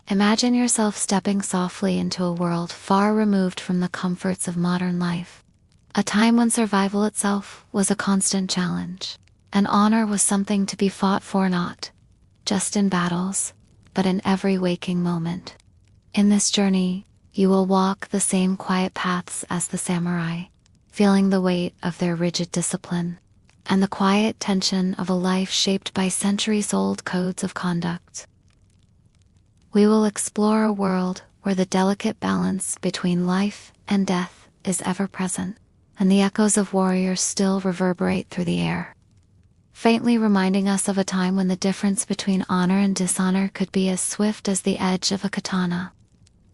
Imagine yourself stepping softly into a world far removed from the comforts of modern life. A time when survival itself was a constant challenge, and honor was something to be fought for, not just in battles, but in every waking moment. In this journey, you will walk the same quiet paths as the samurai, feeling the weight of their rigid discipline and the quiet tension of a life shaped by centuries-old codes of conduct. We will explore a world where the delicate balance between life and death is ever present, and the echoes of warriors still reverberate through the air, faintly reminding us of a time when the difference between honor and dishonor could be as swift as the edge of a katana.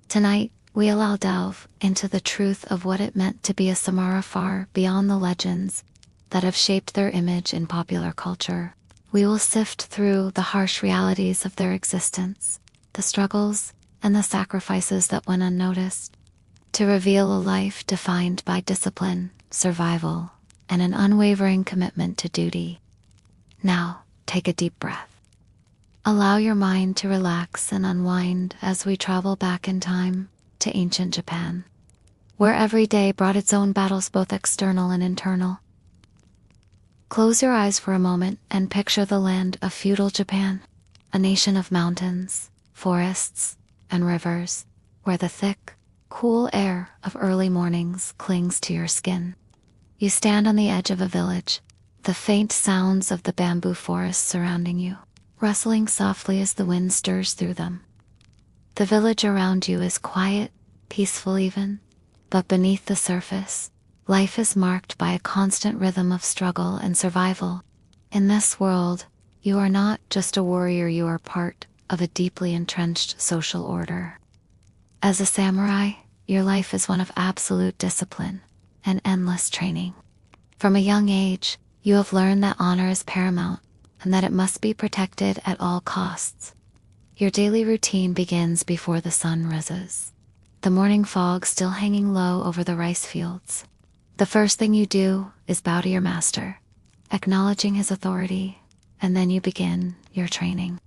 Tonight, we'll delve into the truth of what it meant to be a samurai far beyond the legends that have shaped their image in popular culture. We will sift through the harsh realities of their existence, the struggles and the sacrifices that went unnoticed, to reveal a life defined by discipline, survival, and an unwavering commitment to duty. Now, take a deep breath. Allow your mind to relax and unwind as we travel back in time to ancient Japan, where every day brought its own battles, both external and internal. Close your eyes for a moment and picture the land of feudal Japan, a nation of mountains, forests, and rivers, where the thick, cool air of early mornings clings to your skin. You stand on the edge of a village, the faint sounds of the bamboo forests surrounding you, rustling softly as the wind stirs through them. The village around you is quiet, peaceful even, but beneath the surface, life is marked by a constant rhythm of struggle and survival. In this world, you are not just a warrior, you are part of a deeply entrenched social order. As a samurai, your life is one of absolute discipline and endless training. From a young age, you have learned that honor is paramount and that it must be protected at all costs. Your daily routine begins before the sun rises, the morning fog still hanging low over the rice fields. The first thing you do is bow to your master, acknowledging his authority, and then you begin your training.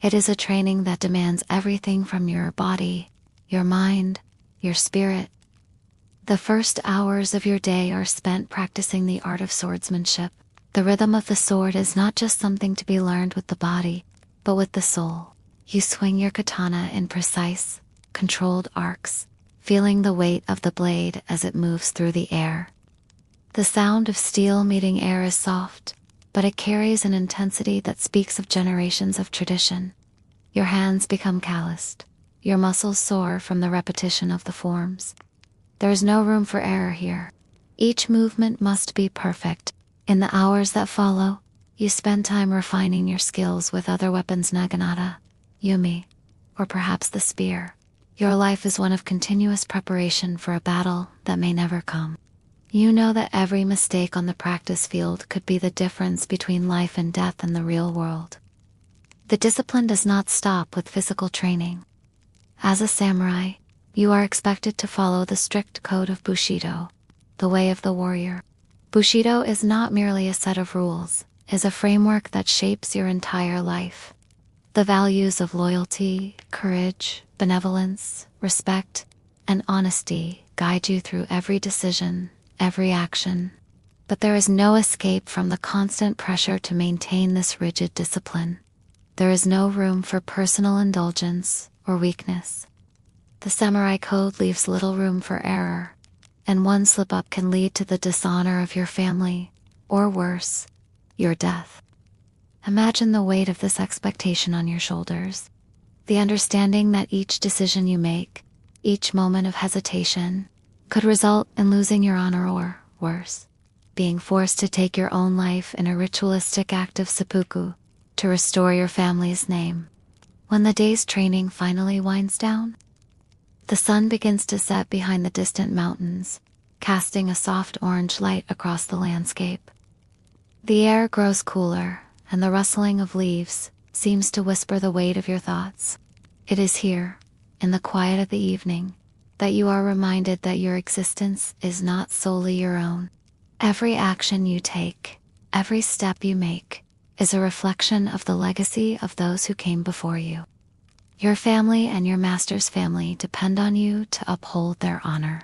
It is a training that demands everything from your body, your mind, your spirit. The first hours of your day are spent practicing the art of swordsmanship. The rhythm of the sword is not just something to be learned with the body, but with the soul. You swing your katana in precise, controlled arcs, feeling the weight of the blade as it moves through the air. The sound of steel meeting air is soft, but it carries an intensity that speaks of generations of tradition. Your hands become calloused, your muscles sore from the repetition of the forms. There is no room for error here. Each movement must be perfect. In the hours that follow, you spend time refining your skills with other weapons, naginata, yumi, or perhaps the spear. Your life is one of continuous preparation for a battle that may never come. You know that every mistake on the practice field could be the difference between life and death in the real world. The discipline does not stop with physical training. As a samurai, you are expected to follow the strict code of Bushido, the way of the warrior. Bushido is not merely a set of rules, it is a framework that shapes your entire life. The values of loyalty, courage, benevolence, respect, and honesty guide you through every decision, every action. But there is no escape from the constant pressure to maintain this rigid discipline. There is no room for personal indulgence or weakness. The samurai code leaves little room for error, and one slip-up can lead to the dishonor of your family, or worse, your death. Imagine the weight of this expectation on your shoulders. The understanding that each decision you make, each moment of hesitation, could result in losing your honor or, worse, being forced to take your own life in a ritualistic act of seppuku to restore your family's name. When the day's training finally winds down, the sun begins to set behind the distant mountains, casting a soft orange light across the landscape. The air grows cooler, and the rustling of leaves seems to whisper the weight of your thoughts. It is here, in the quiet of the evening, that you are reminded that your existence is not solely your own. Every action you take, every step you make, is a reflection of the legacy of those who came before you. Your family and your master's family depend on you to uphold their honor.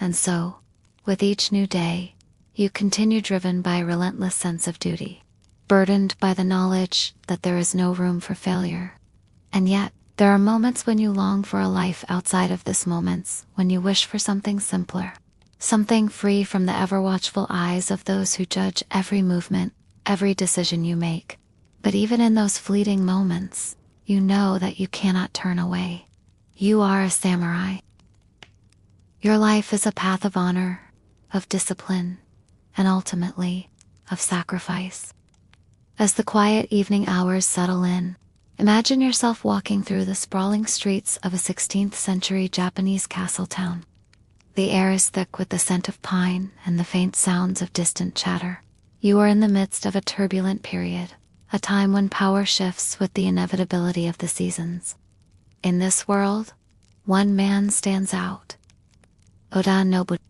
And so, with each new day, you continue driven by a relentless sense of duty, burdened by the knowledge that there is no room for failure. And yet, there are moments when you long for a life outside of this moments, when you wish for something simpler, something free from the ever-watchful eyes of those who judge every movement, every decision you make. But even in those fleeting moments, you know that you cannot turn away. You are a samurai. Your life is a path of honor, of discipline, and ultimately, of sacrifice. As the quiet evening hours settle in, imagine yourself walking through the sprawling streets of a 16th century Japanese castle town. The air is thick with the scent of pine and the faint sounds of distant chatter. You are in the midst of a turbulent period, a time when power shifts with the inevitability of the seasons. In this world, one man stands out. Oda Nobunaga,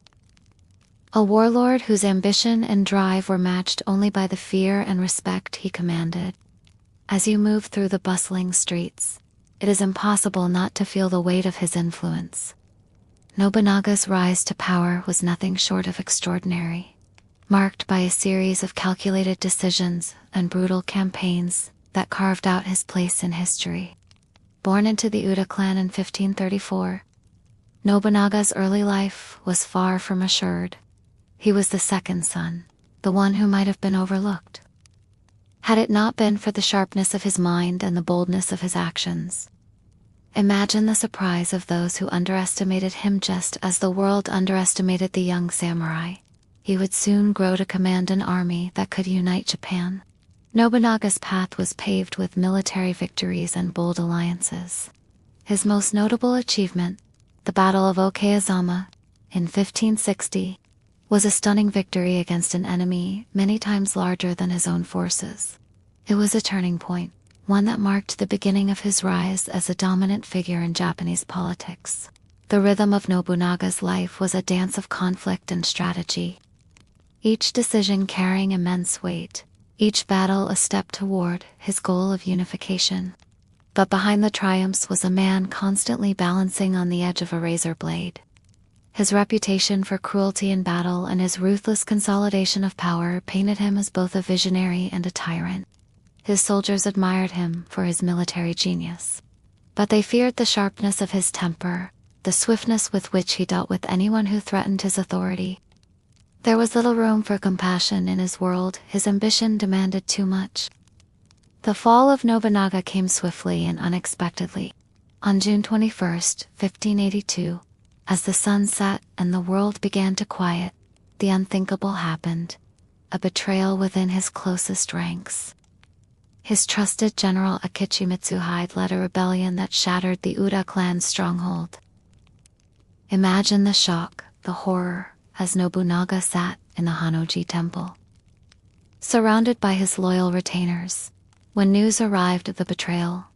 a warlord whose ambition and drive were matched only by the fear and respect he commanded. As you move through the bustling streets, it is impossible not to feel the weight of his influence. Nobunaga's rise to power was nothing short of extraordinary, marked by a series of calculated decisions and brutal campaigns that carved out his place in history. Born into the Uda clan in 1534, Nobunaga's early life was far from assured. He was the second son, the one who might have been overlooked. Had it not been for the sharpness of his mind and the boldness of his actions. Imagine the surprise of those who underestimated him just as the world underestimated the young samurai. He would soon grow to command an army that could unite Japan. Nobunaga's path was paved with military victories and bold alliances. His most notable achievement, the Battle of Okayazama, in 1560, was a stunning victory against an enemy many times larger than his own forces. It was a turning point, one that marked the beginning of his rise as a dominant figure in Japanese politics. The rhythm of Nobunaga's life was a dance of conflict and strategy, each decision carrying immense weight, each battle a step toward his goal of unification. But behind the triumphs was a man constantly balancing on the edge of a razor blade. His reputation for cruelty in battle and his ruthless consolidation of power painted him as both a visionary and a tyrant. His soldiers admired him for his military genius, but they feared the sharpness of his temper, the swiftness with which he dealt with anyone who threatened his authority. There was little room for compassion in his world. His ambition demanded too much. The fall of Nobunaga came swiftly and unexpectedly. On June 21, 1582, as the sun set and the world began to quiet, the unthinkable happened, a betrayal within his closest ranks. His trusted general Akechi Mitsuhide led a rebellion that shattered the Uda clan's stronghold. Imagine the shock, the horror, as Nobunaga sat in the Hanoji temple, surrounded by his loyal retainers, when news arrived of the betrayal.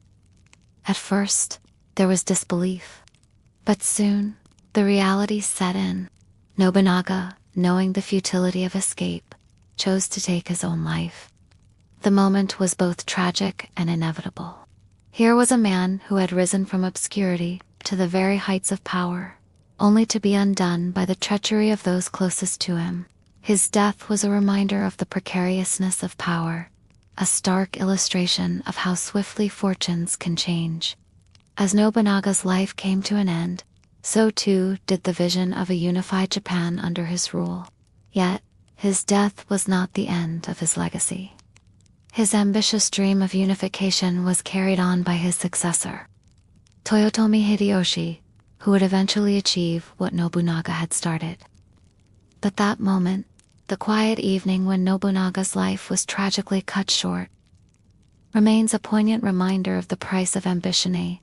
At first, there was disbelief, but soon, the reality set in. Nobunaga, knowing the futility of escape, chose to take his own life. The moment was both tragic and inevitable. Here was a man who had risen from obscurity to the very heights of power, only to be undone by the treachery of those closest to him. His death was a reminder of the precariousness of power, a stark illustration of how swiftly fortunes can change. As Nobunaga's life came to an end, so too did the vision of a unified Japan under his rule. Yet, his death was not the end of his legacy. His ambitious dream of unification was carried on by his successor, Toyotomi Hideyoshi, who would eventually achieve what Nobunaga had started. But that moment, the quiet evening when Nobunaga's life was tragically cut short, remains a poignant reminder of the price of ambition,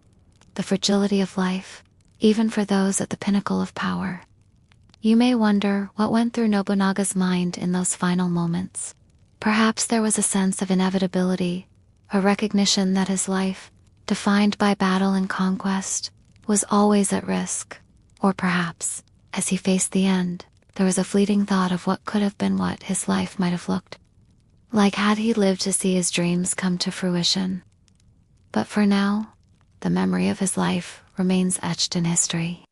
the fragility of life, even for those at the pinnacle of power. You may wonder what went through Nobunaga's mind in those final moments. Perhaps there was a sense of inevitability, a recognition that his life, defined by battle and conquest, was always at risk. Or perhaps, as he faced the end, there was a fleeting thought of what could have been, what his life might have looked like had he lived to see his dreams come to fruition. But for now, the memory of his life remains etched in history.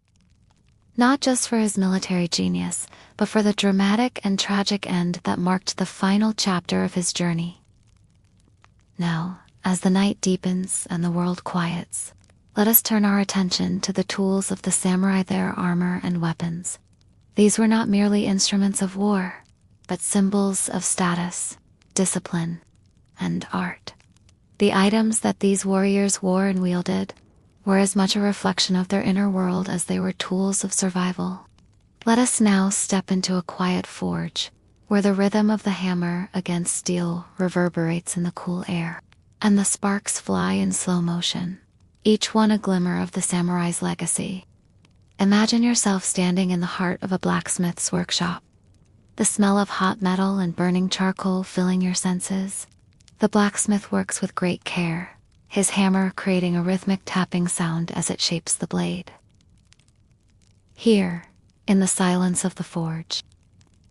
Not just for his military genius, but for the dramatic and tragic end that marked the final chapter of his journey. Now, as the night deepens and the world quiets, let us turn our attention to the tools of the samurai, their armor and weapons. These were not merely instruments of war, but symbols of status, discipline, and art. The items that these warriors wore and wielded were as much a reflection of their inner world as they were tools of survival. Let us now step into a quiet forge, where the rhythm of the hammer against steel reverberates in the cool air, and the sparks fly in slow motion, each one a glimmer of the samurai's legacy. Imagine yourself standing in the heart of a blacksmith's workshop, the smell of hot metal and burning charcoal filling your senses. The blacksmith works with great care, his hammer creating a rhythmic tapping sound as it shapes the blade. Here, in the silence of the forge,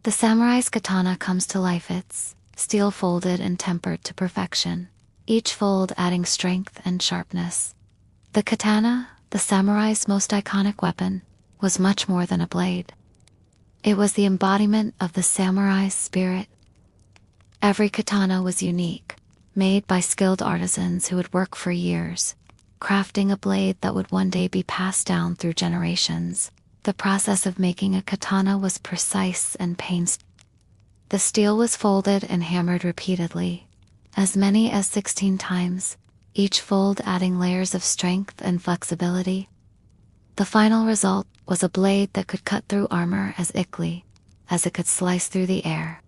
the samurai's katana comes to life, its steel folded and tempered to perfection, each fold adding strength and sharpness. The katana, the samurai's most iconic weapon, was much more than a blade. It was the embodiment of the samurai's spirit. Every katana was unique, made by skilled artisans who would work for years, crafting a blade that would one day be passed down through generations. The process of making a katana was precise and painstaking. The steel was folded and hammered repeatedly, as many as 16 times, each fold adding layers of strength and flexibility. The final result was a blade that could cut through armor as easily as it could slice through the air.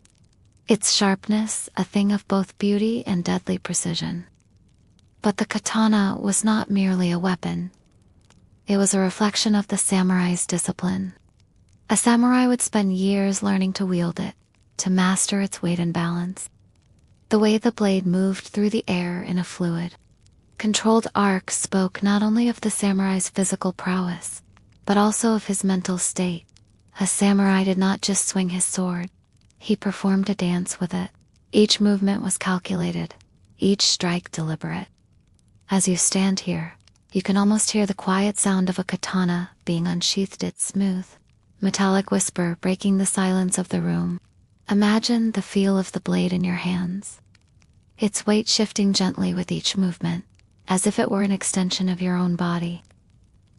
Its sharpness, a thing of both beauty and deadly precision. But the katana was not merely a weapon. It was a reflection of the samurai's discipline. A samurai would spend years learning to wield it, to master its weight and balance. The way the blade moved through the air in a fluid, controlled arc spoke not only of the samurai's physical prowess, but also of his mental state. A samurai did not just swing his sword, he performed a dance with it. Each movement was calculated, each strike deliberate. As you stand here, you can almost hear the quiet sound of a katana being unsheathed, its smooth, metallic whisper breaking the silence of the room. Imagine the feel of the blade in your hands, its weight shifting gently with each movement, as if it were an extension of your own body.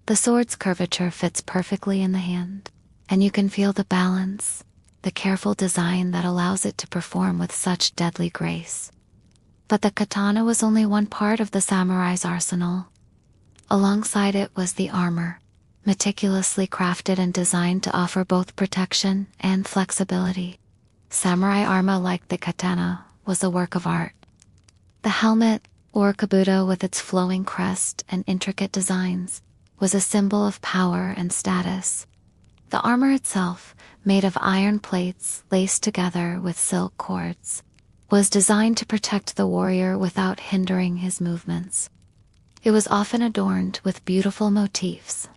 The sword's curvature fits perfectly in the hand, and you can feel the balance, the careful design that allows it to perform with such deadly grace. But the katana was only one part of the samurai's arsenal. Alongside it was the armor, meticulously crafted and designed to offer both protection and flexibility. Samurai armor, like the katana, was a work of art. The helmet, or kabuto, with its flowing crest and intricate designs, was a symbol of power and status. The armor itself, made of iron plates laced together with silk cords, was designed to protect the warrior without hindering his movements. It was often adorned with beautiful motifs,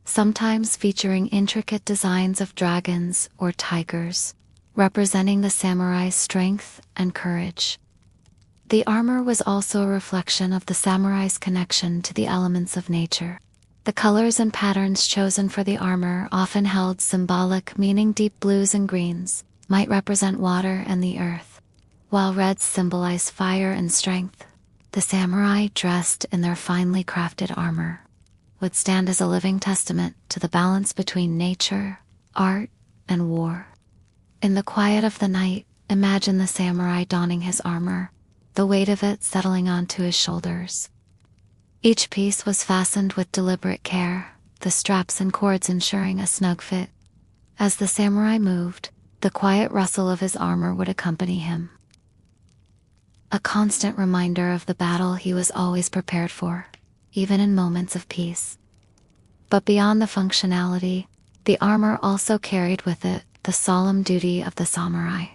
sometimes featuring intricate designs of dragons or tigers, representing the samurai's strength and courage. The armor was also a reflection of the samurai's connection to the elements of nature. The colors and patterns chosen for the armor often held symbolic meaning. Deep blues and greens might represent water and the earth, while reds symbolize fire and strength. The samurai, dressed in their finely crafted armor, would stand as a living testament to the balance between nature, art, and war. In the quiet of the night, imagine the samurai donning his armor, the weight of it settling onto his shoulders. Each piece was fastened with deliberate care, the straps and cords ensuring a snug fit. As the samurai moved, the quiet rustle of his armor would accompany him, a constant reminder of the battle he was always prepared for, even in moments of peace. But beyond the functionality, the armor also carried with it the solemn duty of the samurai.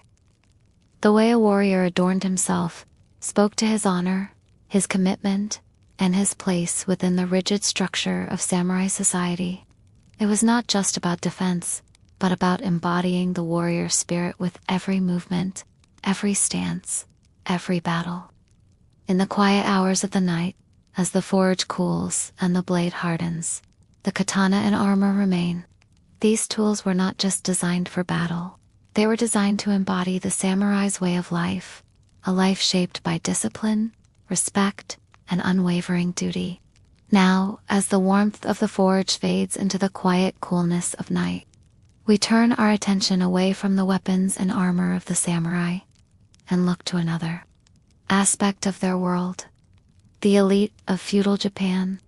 The way a warrior adorned himself spoke to his honor, his commitment, and his place within the rigid structure of samurai society. It was not just about defense, but about embodying the warrior spirit with every movement, every stance, every battle. In the quiet hours of the night, As the forge cools and the blade hardens, the katana and armor remain. These tools were not just designed for battle. They were designed to embody the samurai's way of life, a life shaped by discipline, respect, and unwavering duty. Now, as the warmth of the forge fades into the quiet coolness of night, we turn our attention away from the weapons and armor of the samurai and look to another aspect of their world, the elite of feudal Japan.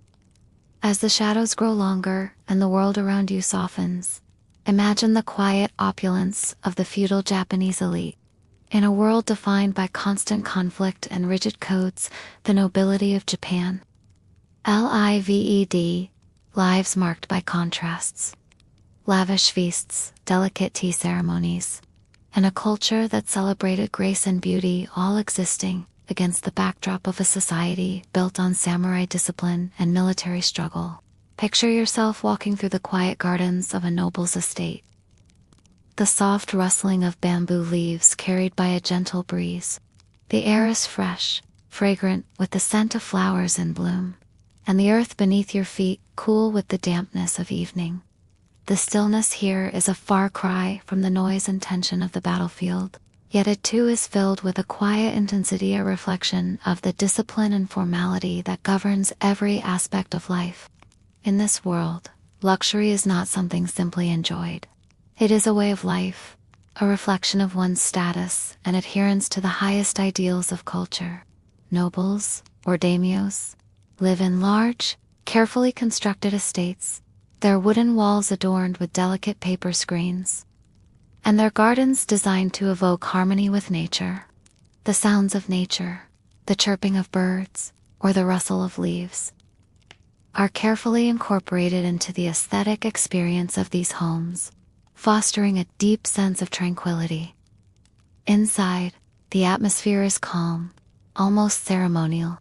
As the shadows grow longer and the world around you softens, imagine the quiet opulence of the feudal Japanese elite. In a world defined by constant conflict and rigid codes, the nobility of Japan. Lived, lives marked by contrasts. Lavish feasts, delicate tea ceremonies, and a culture that celebrated grace and beauty, all existing against the backdrop of a society built on samurai discipline and military struggle. Picture yourself walking through the quiet gardens of a noble's estate. The soft rustling of bamboo leaves carried by a gentle breeze. The air is fresh, fragrant with the scent of flowers in bloom, and the earth beneath your feet cool with the dampness of evening. The stillness here is a far cry from the noise and tension of the battlefield, yet it too is filled with a quiet intensity, a reflection of the discipline and formality that governs every aspect of life. In this world, luxury is not something simply enjoyed. It is a way of life, a reflection of one's status and adherence to the highest ideals of culture. Nobles, or daimyos, live in large, carefully constructed estates, their wooden walls adorned with delicate paper screens, and their gardens designed to evoke harmony with nature. The sounds of nature, the chirping of birds, or the rustle of leaves, are carefully incorporated into the aesthetic experience of these homes, fostering a deep sense of tranquility. Inside, the atmosphere is calm, almost ceremonial.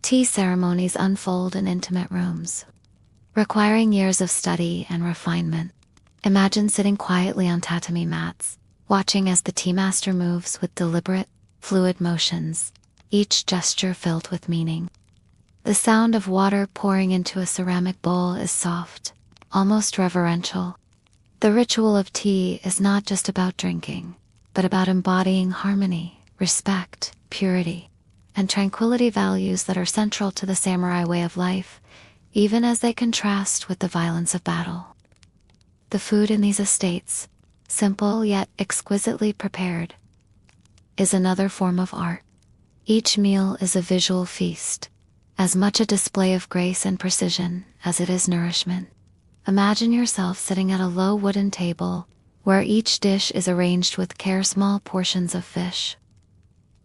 Tea ceremonies unfold in intimate rooms, requiring years of study and refinement. Imagine sitting quietly on tatami mats, watching as the tea master moves with deliberate, fluid motions, each gesture filled with meaning. The sound of water pouring into a ceramic bowl is soft, almost reverential. The ritual of tea is not just about drinking, but about embodying harmony, respect, purity, and tranquility, values that are central to the samurai way of life, even as they contrast with the violence of battle. The food in these estates, simple yet exquisitely prepared, is another form of art. Each meal is a visual feast, as much a display of grace and precision as it is nourishment. Imagine yourself sitting at a low wooden table, where each dish is arranged with care, small portions of fish,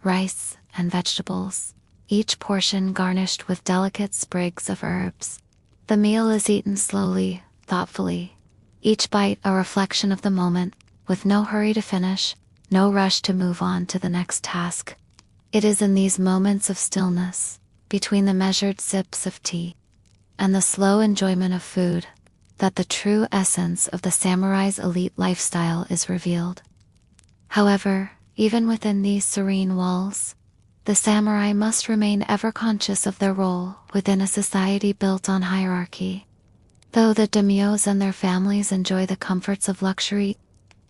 rice, and vegetables, each portion garnished with delicate sprigs of herbs. The meal is eaten slowly, thoughtfully, each bite a reflection of the moment, with no hurry to finish, no rush to move on to the next task. It is in these moments of stillness, between the measured sips of tea and the slow enjoyment of food, that the true essence of the samurai's elite lifestyle is revealed. However, even within these serene walls, the samurai must remain ever conscious of their role within a society built on hierarchy. Though the daimyos and their families enjoy the comforts of luxury,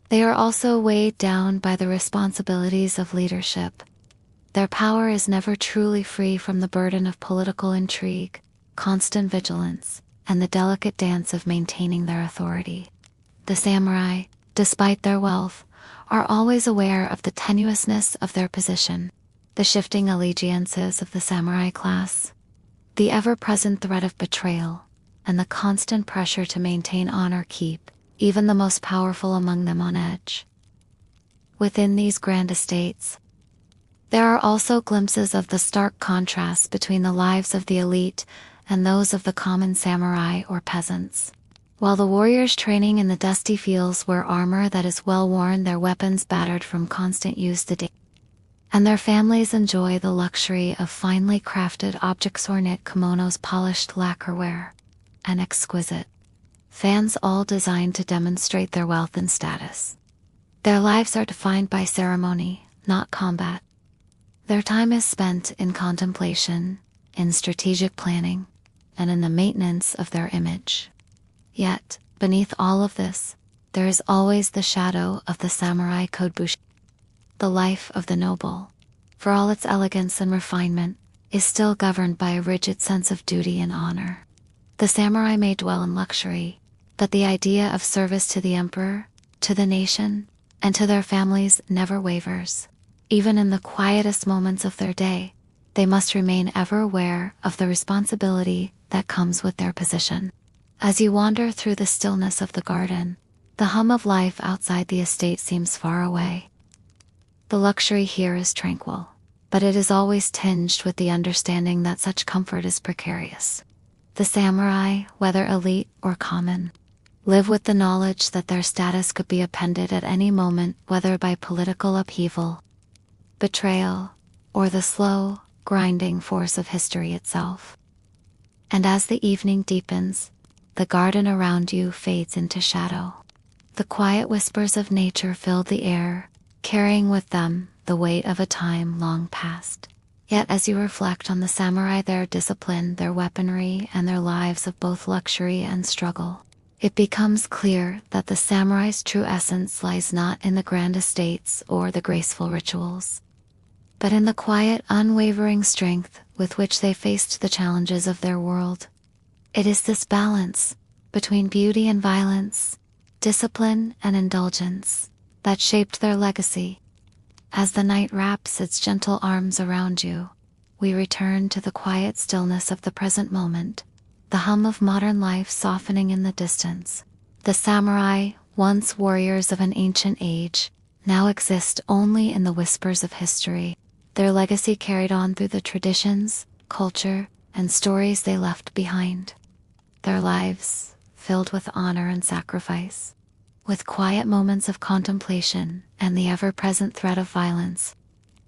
they are also weighed down by the responsibilities of leadership. Their power is never truly free from the burden of political intrigue, constant vigilance, and the delicate dance of maintaining their authority. The samurai, despite their wealth, are always aware of the tenuousness of their position, the shifting allegiances of the samurai class, the ever-present threat of betrayal, and the constant pressure to maintain honor keep even the most powerful among them on edge. Within these grand estates, there are also glimpses of the stark contrast between the lives of the elite and those of the common samurai or peasants. While the warriors training in the dusty fields wear armor that is well worn, their weapons battered from constant use today, and their families enjoy the luxury of finely crafted objects, ornate kimonos, polished lacquerware, and exquisite fans, all designed to demonstrate their wealth and status. Their lives are defined by ceremony, not combat. Their time is spent in contemplation, in strategic planning, and in the maintenance of their image. Yet, beneath all of this, there is always the shadow of the samurai kodobushi. The life of the noble, for all its elegance and refinement, is still governed by a rigid sense of duty and honor. The samurai may dwell in luxury, but the idea of service to the emperor, to the nation, and to their families never wavers. Even in the quietest moments of their day, they must remain ever aware of the responsibility that comes with their position. As you wander through the stillness of the garden, the hum of life outside the estate seems far away. The luxury here is tranquil, but it is always tinged with the understanding that such comfort is precarious. The samurai, whether elite or common, live with the knowledge that their status could be upended at any moment, whether by political upheaval, betrayal, or the slow, grinding force of history itself. And as the evening deepens, the garden around you fades into shadow. The quiet whispers of nature fill the air, carrying with them the weight of a time long past. Yet as you reflect on the samurai, their discipline, their weaponry, and their lives of both luxury and struggle, it becomes clear that the samurai's true essence lies not in the grand estates or the graceful rituals, but in the quiet, unwavering strength with which they faced the challenges of their world. It is this balance between beauty and violence, discipline and indulgence, that shaped their legacy. As the night wraps its gentle arms around you, we return to the quiet stillness of the present moment, the hum of modern life softening in the distance. The samurai, once warriors of an ancient age, now exist only in the whispers of history, their legacy carried on through the traditions, culture, and stories they left behind. Their lives, filled with honor and sacrifice, with quiet moments of contemplation and the ever-present threat of violence,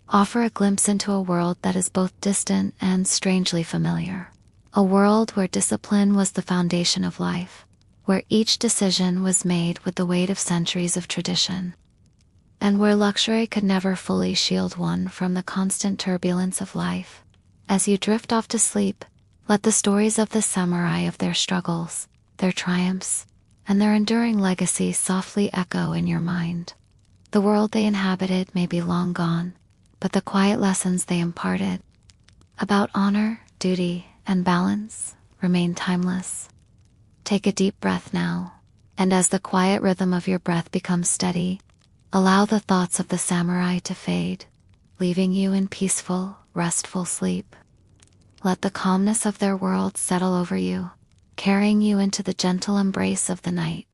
offer a glimpse into a world that is both distant and strangely familiar. A world where discipline was the foundation of life, where each decision was made with the weight of centuries of tradition, and where luxury could never fully shield one from the constant turbulence of life. As you drift off to sleep, let the stories of the samurai, of their struggles, their triumphs, and their enduring legacy softly echo in your mind. The world they inhabited may be long gone, but the quiet lessons they imparted about honor, duty, and balance remain timeless. Take a deep breath now, and as the quiet rhythm of your breath becomes steady, allow the thoughts of the samurai to fade, leaving you in peaceful, restful sleep. Let the calmness of their world settle over you, carrying you into the gentle embrace of the night.